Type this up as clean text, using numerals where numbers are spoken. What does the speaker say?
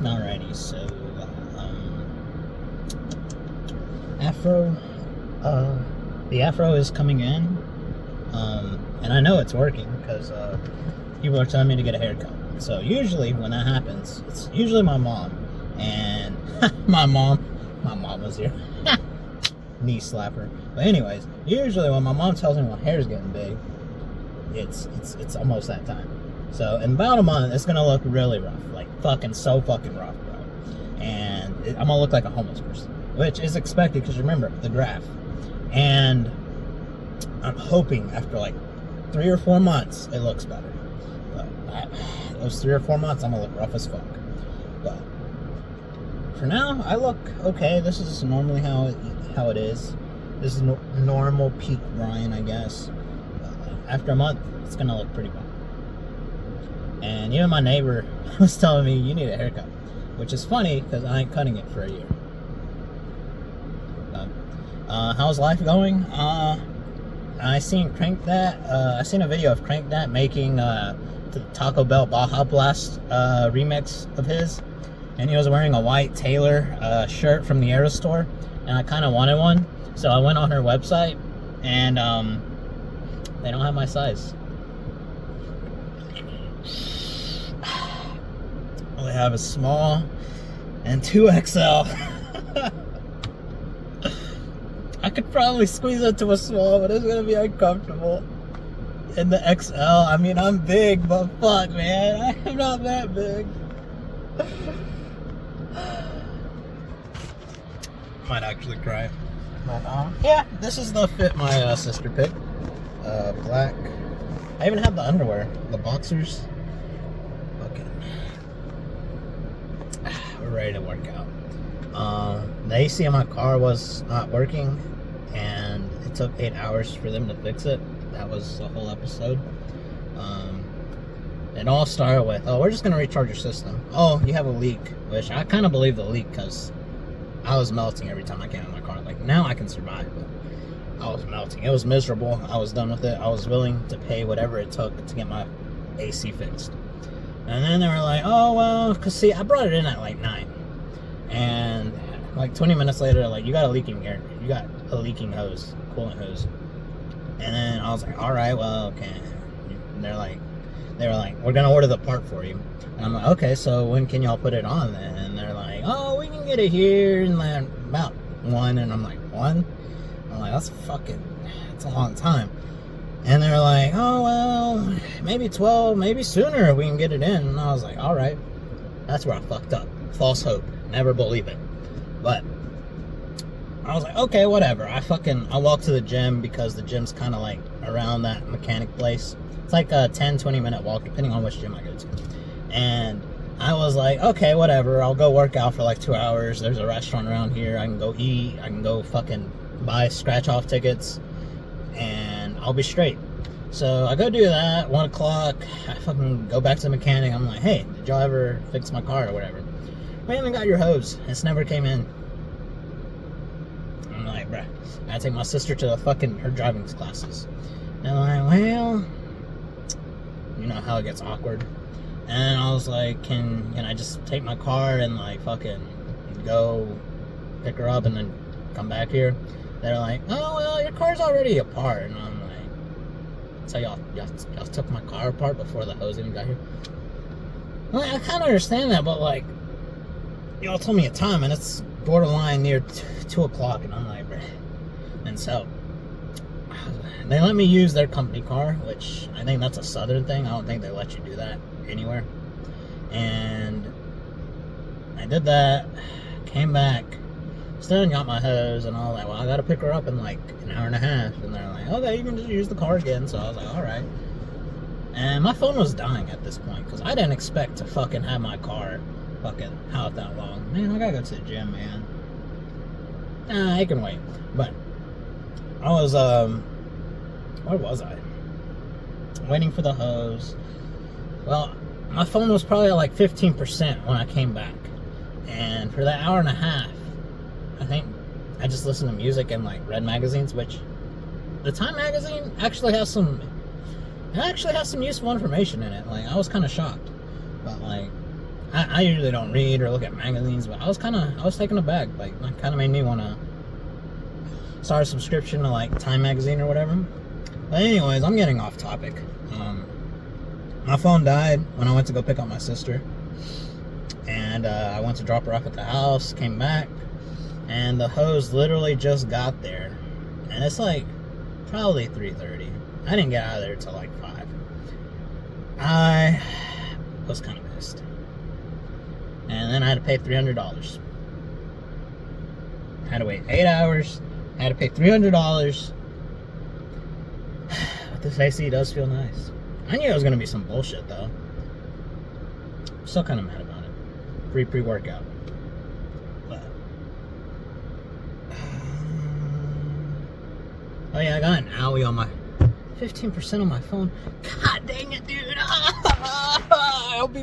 Alrighty, so afro, the afro is coming in, and I know it's working because people are telling me to get a haircut. So usually when that happens, it's usually my mom, and my mom was here, knee slapper. But anyways, usually when my mom tells me my hair's getting big, it's almost that time. So in about a month, it's gonna look really rough, like so fucking rough, bro. And I'm gonna look like a homeless person, which is expected because remember the graph. And I'm hoping after like 3 or 4 months, it looks better. But those 3 or 4 months, I'm gonna look rough as fuck. But for now, I look okay. This is normally how it is. This is normal peak Ryan, I guess. After a month, it's gonna look pretty bad. And even my neighbor was telling me, you need a haircut. Which is funny, because I ain't cutting it for a year. How's life going? I seen Crank That. I seen a video of Crank That making the Taco Bell Baja Blast remix of his. And he was wearing a white Taylor shirt from the Aero store. And I kind of wanted one. So I went on her website. And they don't have my size. All they have is small and 2XL. I could probably squeeze it to a small, but it's gonna be uncomfortable. In the XL, I mean, I'm big, but fuck, man, I'm not that big. Might actually cry. But yeah, this is the fit my sister picked. Black. I even have the underwear, the boxers. Okay. We're ready to work out. The AC in my car was not working, and it took 8 hours for them to fix it. That was a whole episode. It all started with, oh, we're just gonna recharge your system. Oh, you have a leak, which I kind of believe the leak because I was melting every time I came in my car. Like, now I can survive, but I was melting. It was miserable. I was done with it. I was willing to pay whatever it took to get my AC fixed. And then they were like, oh, well, because see, I brought it in at like 9. And like 20 minutes later, like, you got a leaking air. You got a leaking hose, coolant hose. And then I was like, all right, well, okay. And they were like, we're going to order the part for you. And I'm like, okay, so when can y'all put it on then? And they're like, oh, we can get it here in like about 1. And I'm like, 1? I'm like, that's a long time. And they're like, oh, well, maybe 12, maybe sooner we can get it in. And I was like, all right. That's where I fucked up. False hope. Never believe it. But I was like, okay, whatever. I walked to the gym because the gym's kind of like around that mechanic place. It's like a 10-20 minute walk depending on which gym I go to. And I was like, okay, whatever. I'll go work out for like 2 hours. There's a restaurant around here. I can go eat. I can go fucking buy scratch off tickets. And I'll be straight. So I go do that, 1 o'clock. I fucking go back to the mechanic. I'm like, hey, did y'all ever fix my car or whatever? We haven't got your hose. It's never came in. I'm like, bruh, I gotta take my sister to her driving classes. And I'm like, well, you know how it gets awkward. And I was like, can I just take my car and like fucking go pick her up and then come back here? They're like, oh, well, your car's already apart. And I'm like, so y'all took my car apart before the hose even got here? Well, I kind of understand that, but like, y'all told me a time and it's borderline near 2 o'clock. And I'm like, bruh. And so they let me use their company car, which I think that's a southern thing. I don't think they let you do that anywhere. And I did that, came back, still got my hose, and I was like, well, I gotta pick her up in like an hour and a half. And they're like, okay, you can just use the car again. So I was like, all right. And my phone was dying at this point because I didn't expect to fucking have my car fucking out that long. Man, I gotta go to the gym, man. Nah, I can wait. But I was where was I? Waiting for the hose. Well, my phone was probably like 15% when I came back. And for that hour and a half, I think I just listened to music and like read magazines, which the Time magazine actually has some useful information in it. Like, I was kind of shocked. But like, I usually don't read or look at magazines, but I was taken aback. Like, that kind of made me want to start a subscription to like Time magazine or whatever. But anyways, I'm getting off topic. My phone died when I went to go pick up my sister, and I went to drop her off at the house, came back, and the hose literally just got there, and it's like probably 3:30. I didn't get out of there till like 5. I was kind of pissed, and then I had to pay $300. I had to wait 8 hours. I had to pay $300. But this AC does feel nice. I knew it was gonna be some bullshit though. I'm still kind of mad about it. Free pre-workout. But oh yeah, I got an owie on my 15% on my phone. God dang it, dude! I'll be